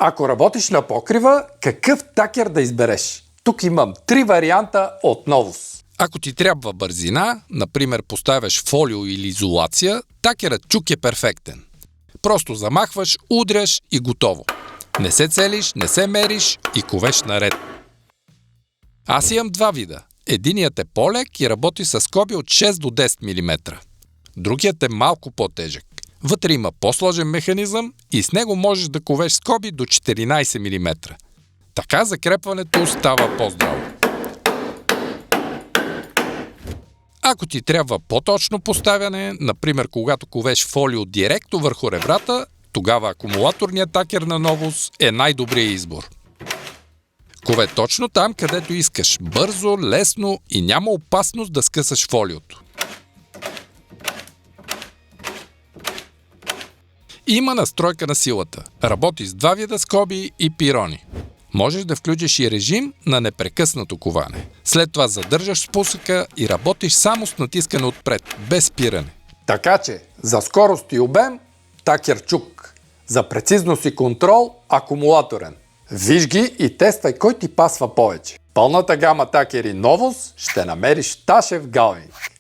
Ако работиш на покрива, какъв такер да избереш? Тук имам 3 варианта от Novus. Ако ти трябва бързина, например поставяш фолио или изолация, такерът чук е перфектен. Просто замахваш, удряш и готово. Не се целиш, не се мериш и ковеш наред. Аз имам 2 вида. Единият е по-лек и работи с скоби от 6 до 10 мм. Другият е малко по-тежък. Вътре има по-сложен механизъм и с него можеш да ковеш скоби до 14 мм. Така закрепването става по-здраво. Ако ти трябва по-точно поставяне, например когато ковеш фолио директно върху ребрата, тогава акумулаторният такер на Novus е най-добрият избор. Кове точно там, където искаш, бързо, лесно и няма опасност да скъсаш фолиото. Има настройка на силата. Работи с 2 вида скоби и пирони. Можеш да включиш и режим на непрекъснато коване. След това задържаш спусъка и работиш само с натискане отпред, без спиране. Така че, за скорост и обем, такер чук. За прецизност и контрол, акумулаторен. Виж ги и тествай кой ти пасва повече. Пълната гама такери Novus ще намериш в Ташев Галвин.